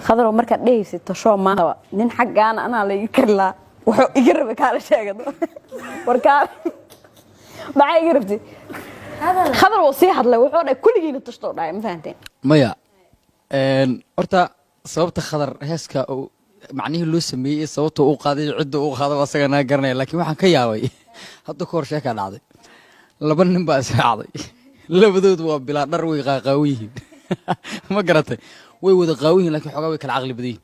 khadar marka dheeysato show ma nin xaqaan ana la ikarla wuxuu iga rabay kala sheegado warkaa maxay iga rabtay khadar oo si hadlay wuxuu dhay kulligiina tashto dhaay ma fahanteen maya horta sababta khadar heeska oo macnihi loo sameeyay sababta uu qaaday cid uu qaado asagana garanay laakiin waxaan ka yaabay hadda koor sheeka dhacday laba nin baa saacday labadood waa bilaa dhar way qaaqaawiin ma garatay way wada qaawin laakiin xogaa way kala aqli baday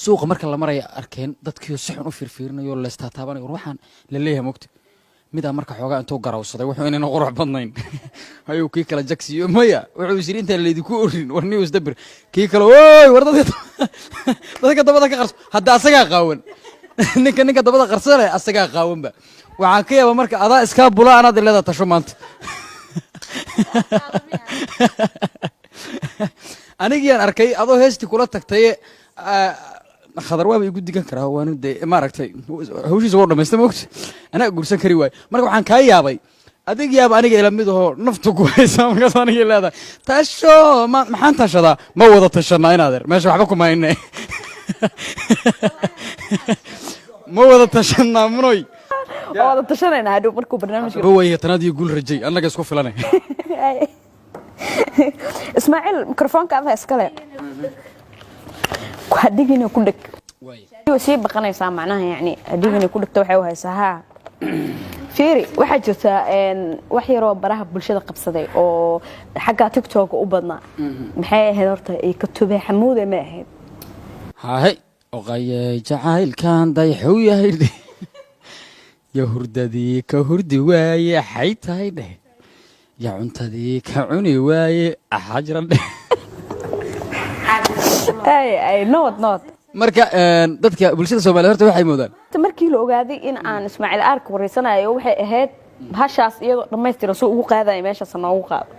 suuqa marka la maray arkeen dadkii si xun u firfiirnayo la istaataabanayo waxaan la leeyahay mogta mid marka xogaa intuu garawsaday wuxuu inaan qurux badnayn ayuu kii kala jagsiyo maya wuxuu isiri inta leedku orin warni uu isdabir kii kale ooy war dadka dabada ka qarso hadda asaga qaawan ninka dabada qarsanay asaga qaawanba waxaan ka yaabaa marka adaa iska bula anaad leedahay tasho maanta anigiyaan arkay adoo heesti kula tagtay khadar waa igu digan karaa waan ma aragtay hawshiisa oo dhameystay moogta ana gursan kari waay marka waxaan ka yaabay adig yaab aniga ila mid oo naftu ku haysa markaas aniga leedahay tasho maxaan tashadaa ma wada tashanaa inaadeer meesha waxba kuma haynay ma wada tashanaa munoy wada tashanayna hadhow markuu barnaamijka way tanaad iyo guul rajay annaga isku filanay ismaaciil mikrofoonka aad iskale ku hadigina ku dhig way sii baqanaysaa macnaha yani hadigina ku dhigto waxay u haysaa ha fiiri waxa jirta wax yar oo baraha bulshada qabsaday oo xagga TikTok u badnaa maxay ahayd horta ay ka tubay xamuude ma ahayd hay oqayay jacaylkan dayxuu yahay ya hurdadii ka hurdi waaye xaytay dheh ya cuntadii ka cuni waaye xajran ay not marka dadka bulshada Soomaaliyeed horta waxay moodaan markii la ogaaday in aan Ismaaciil Ark wareysanayo waxay ahayd bahashaas iyadoo dhameystiran soo ugu qaaday meeshaas noogu qaado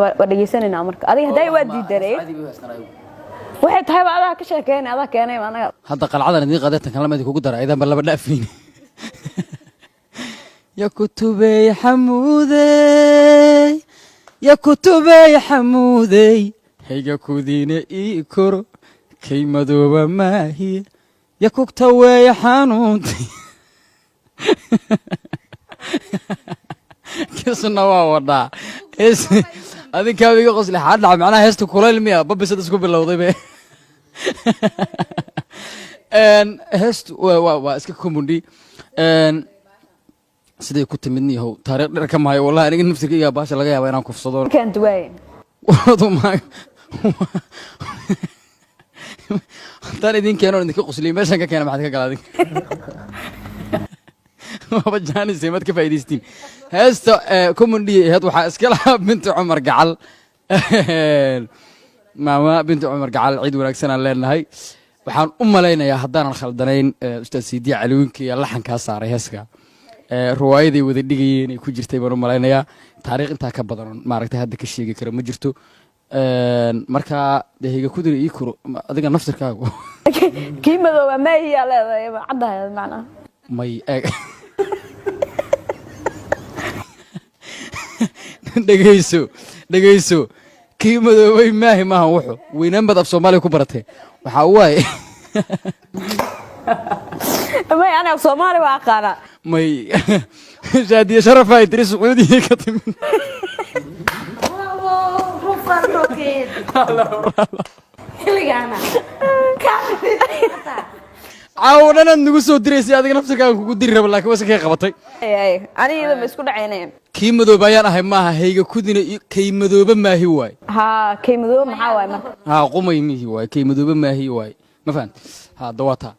waa dhageysanayna marka adiga haday waa diidarey waxay tahay adaa ka sheekeynay adaa keenay anaga hadda qalcadan idin qaadatan kan lamada kugu daray idan laba dhaafin يا كتبي حمودي يا كتبي حمودي هيجا كودينا إيكور كي مدوبة ما هي يا كوكتوي حانوتي كيسنا وضع إيش هذه كابي قصلي حد معناها هستو كل المياه ببي سدسكو باللوضي به ان هست واسك كوموندي ان sidee ku timidnii how taariikh dheer ka maayo wallahi aniga nafsiga baasha laga yaabaa inaan kufsado kan duway wado ma tan idin keeno idin ka qosliyo meeshan ka keena maxad ka galaaday waba jaani seemad ka faa'iideystiin heesta comedy heed waxa iska lahaa bintu Umar Gacal maama bintu Umar Gacal ciid wanaagsan aan leenahay waxaan u maleynayaa haddaan khaldanayn ustaad Siidi Caliwinka iyo laxanka saaray heeska ruwaayadii wada dhigayeen ay ku jirtay baan u maleynayaa taariikh inta ka badan maaragtay hadda ka sheegi karo ma jirto marka deehiga ku diray kuro adiga naftirkaagu kiimado ma hiya leedahay caddahay macna may dhageyso kiimado way maahi maahan wuxuu weynaan bad af Soomaaliya ku baratay waxa waaye ما أنا صومالي وعقارة مي جادي شرف هاي تري سعودي كتم عاونا نقصو دريسي هذا نفسك كنت تدري بالله كويس كي قبطي أي أنا إذا مسكون عينين كيمدو بيان هاي ما هي كودين كيمدو بما هي واي ها كيمدو ما هو ها قومي مي هي واي كيمدو بما هي واي ما فهمت ها دواتها